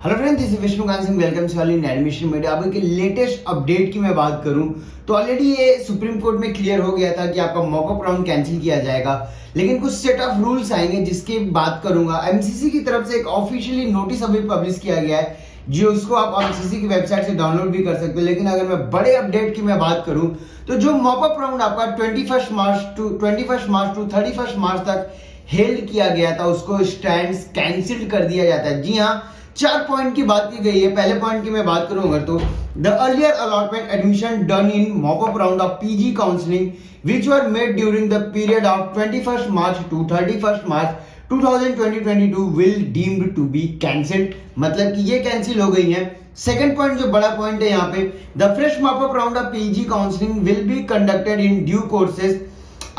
Hello friends, this is Vishnukant Singh. Welcome to all in admission media. अब एक latest update की मैं बात करूं तो ऑलरेडी ये सुप्रीम कोर्ट में क्लियर हो गया था कि आपका मॉकअप राउंड कैंसिल किया जाएगा, लेकिन कुछ सेट ऑफ रूल्स आएंगे जिसकी बात करूंगा। एमसीसी की तरफ से एक ऑफिशियली नोटिस अभी पब्लिश किया गया है जो उसको आप एमसीसी की वेबसाइट से डाउनलोड भी कर सकते हो। लेकिन अगर मैं बड़े अपडेट की मैं बात करूं तो जो मॉकअप राउंड आपका 21 मार्च टू 31 मार्च तक हेल्ड किया गया था उसको स्टैंड कैंसिल कर दिया जाता है। जी हाँ, 4 पॉइंट की बात की गई है। पहले पॉइंट की मैं बात करूंगा तो the earlier allotment admission done in mockup round of PG counselling which were made during the period of 21 March to 31 March 2022 will deemed to be cancelled. मतलब कि ये कैंसिल हो गई है। सेकंड पॉइंट जो बड़ा पॉइंट है यहाँ पे, the fresh mock-up round of PG counselling will be conducted in due courses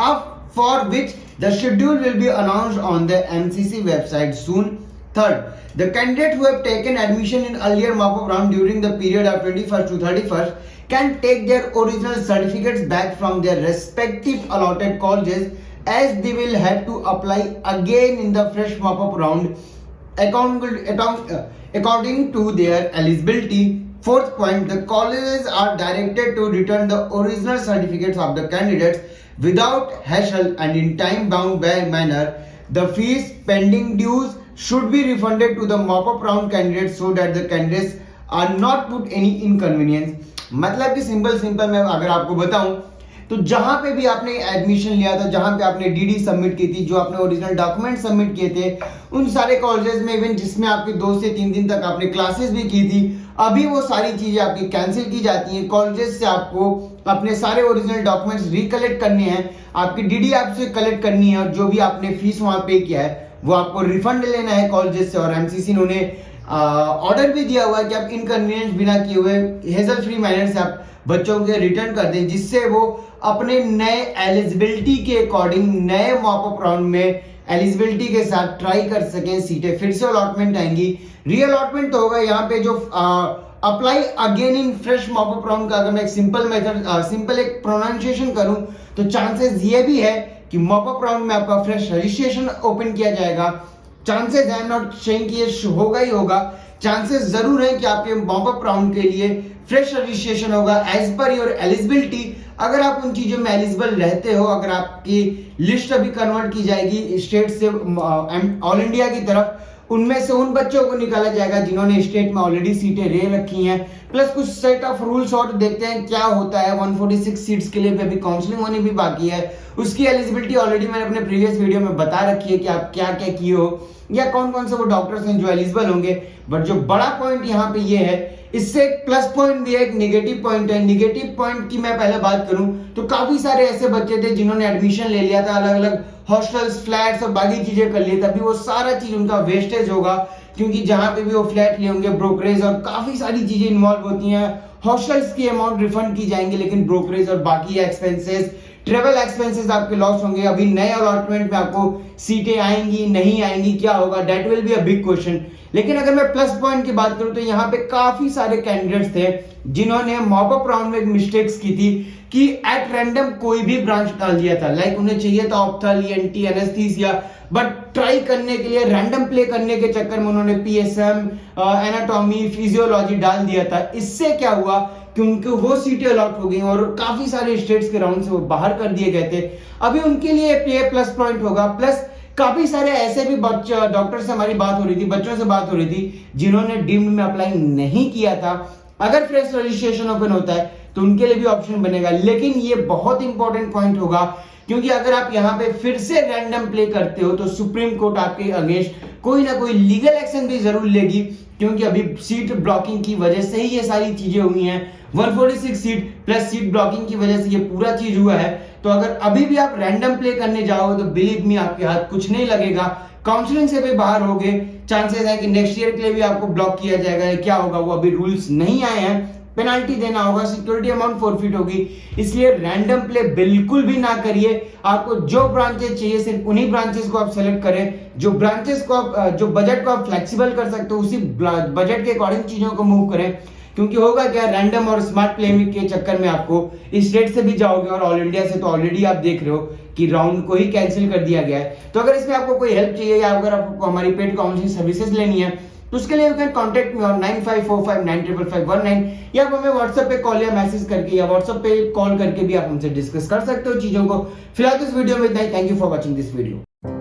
of for which the schedule will be announced on the MCC website soon. Third, the candidates who have taken admission in earlier mop-up round during the period of 21st to 31st can take their original certificates back from their respective allotted colleges as they will have to apply again in the fresh mop-up round according to their eligibility. Fourth point, the colleges are directed to return the original certificates of the candidates without hassle and in time-bound manner. The fees pending dues should be refunded to the mop-up round candidates so that the candidates are not put any inconvenience. मतलब कि simple मैं अगर आपको बताऊं तो जहां पे भी आपने एडमिशन लिया था, जहां पे आपने डीडी सबमिट की थी, जो आपने ओरिजिनल डॉक्यूमेंट सबमिट किए थे, उन सारे कॉलेजेस में इवन जिसमें आपके 2 से 3 दिन तक आपने क्लासेस भी की थी, अभी वो सारी चीजें आपकी कैंसिल की जाती हैं। कॉलेजेस से आपको अपने सारे ओरिजिनल डॉक्यूमेंट्स रिकलेक्ट करने हैं, आपकी डीडी आपसे कलेक्ट करनी है और जो भी आपने फीस वहां पे किया है वो आपको रिफंड लेना है कॉलेजेस से। और एमसीसी ने उन्हें ऑर्डर भी दिया हुआ है कि आप इनकन्वीनियंस बिना किए हुए हेजल फ्री मैनर से आप बच्चों के रिटर्न कर दें, जिससे वो अपने नए एलिजिबिलिटी के अकॉर्डिंग नए मॉकअप राउंड में एलिजिबिलिटी के साथ ट्राई कर सकें। सीटें फिर से अलॉटमेंट आएंगी, री अलॉटमेंट तो होगा। यहाँ पे जो apply again in fresh mock-up round का अगर मैं एक सिंपल एक प्रोनाउंसिएशन करूं तो चांसेस ये भी है कि मॉकअप राउंड में आपका फ्रेश रजिस्ट्रेशन ओपन किया जाएगा। Chances I am not saying कि ये होगा ही होगा, चांसेस जरूर है कि आपके मॉकअप राउंड के लिए फ्रेश रजिस्ट्रेशन होगा एज पर योर एलिजिबिलिटी। अगर आप उन चीजों में एलिजिबल रहते हो, अगर आपकी लिस्ट अभी कन्वर्ट की जाएगी स्टेट से ऑल इंडिया की तरफ, उनमें से उन बच्चों को निकाला जाएगा जिन्होंने स्टेट में ऑलरेडी सीटें ले रखी हैं। प्लस कुछ सेट ऑफ रूल्स और देखते हैं क्या होता है। 146 सीट्स के लिए भी अभी काउंसलिंग होनी भी बाकी है, उसकी एलिजिबिलिटी ऑलरेडी मैंने अपने प्रीवियस वीडियो में बता रखी है कि आप क्या क्या किए हो या कौन कौन से वो डॉक्टर्स हैं जो एलिजिबल होंगे। बट जो बड़ा पॉइंट यहाँ पे ये है, इससे एक प्लस पॉइंट भी है, एक नेगेटिव पॉइंट है। नेगेटिव पॉइंट की मैं पहले बात करूं तो काफी सारे ऐसे बच्चे थे जिन्होंने एडमिशन ले लिया था, अलग अलग हॉस्टल्स, फ्लैट्स और बाकी चीजें कर लिए थे। अभी वो सारा चीज उनका वेस्टेज होगा, क्योंकि जहां पे भी वो फ्लैट लिए होंगे ब्रोकरेज और काफी सारी चीजें इन्वॉल्व होती हैं। हॉस्टल्स की अमाउंट रिफंड की जाएंगी, लेकिन ब्रोकरेज और बाकी एक्सपेंसेस, ट्रेवल एक्सपेंसेस आपके लॉस होंगे। अभी नए अलॉटमेंट में आपको सीटें आएंगी नहीं आएंगी, क्या होगा, that will be a big question. लेकिन अगर मैं प्लस पॉइंट की बात करूं तो यहाँ पे काफी सारे कैंडिडेट्स थे जिन्होंने मॉकअप राउंड में मिस्टेक्स की थी कि एट रैंडम कोई भी ब्रांच डाल दिया था। लाइक उन्हें चाहिए था ऑप्थल, ईएनटी, एनेस्थीसिया, बट ट्राई करने के लिए रैंडम प्ले करने के चक्कर में उन्होंने पीएसएम, एनाटॉमी, फिजियोलॉजी डाल दिया था। इससे क्या हुआ कि उनको वो सीटें अलॉट हो गई और काफी सारे स्टेट्स के राउंड से वो बाहर कर दिए गए थे। अभी उनके लिए प्लस पॉइंट होगा। प्लस काफी सारे ऐसे भी बच्चे, डॉक्टर से हमारी बात हो रही थी, बच्चों से बात हो रही थी जिन्होंने डीम्ड में अप्लाई नहीं किया था। अगर फ्रेश रजिस्ट्रेशन ओपन होता है तो उनके लिए भी ऑप्शन बनेगा। लेकिन ये बहुत इंपॉर्टेंट पॉइंट होगा, क्योंकि अगर आप यहाँ पे फिर से रैंडम प्ले करते हो तो सुप्रीम कोर्ट आपके अगेंस्ट कोई ना कोई लीगल एक्शन भी जरूर लेगी, क्योंकि अभी सीट ब्लॉकिंग की वजह से ही ये सारी चीजें हुई हैं। 146 सीट प्लस सीट ब्लॉकिंग की वजह से ये पूरा चीज हुआ है। तो अगर अभी भी आप रैंडम प्ले करने जाओ तो बिलीव मी आपके हाथ कुछ नहीं लगेगा, काउंसलिंग से भी बाहर होगे। चांसेस है कि नेक्स्ट ईयर के लिए भी आपको ब्लॉक किया जाएगा। क्या होगा वो अभी रूल्स नहीं आए हैं, पेनाल्टी देना होगा, सिक्योरिटी अमाउंट फॉरफिट होगी। इसलिए रैंडम प्ले बिल्कुल भी ना करिए। आपको जो ब्रांचेस चाहिए सिर्फ उन्हीं ब्रांचेस को आप सेलेक्ट करें। जो ब्रांचेस को आप, जो बजट को आप फ्लेक्सिबल कर सकते हो, उसी बजट के अकॉर्डिंग चीजों को मूव करें। क्योंकि होगा क्या, रैंडम और स्मार्ट प्लेइंग के चक्कर में आपको स्टेट से भी जाओगे और ऑल इंडिया से तो ऑलरेडी आप देख रहे हो कि राउंड को ही कैंसिल कर दिया गया है। तो अगर इसमें आपको कोई हेल्प चाहिए या अगर आपको हमारी पेड काउंसलिंग सर्विसेज लेनी है तो उसके लिए you can contact me on 9545955519 या आप हमें व्हाट्सएप पे कॉल या मैसेज करके या व्हाट्सएप पे कॉल करके भी आप हमसे डिस्कस कर सकते हो चीजों को। फिलहाल तो इस वीडियो में इतना ही। Thank you for watching this video.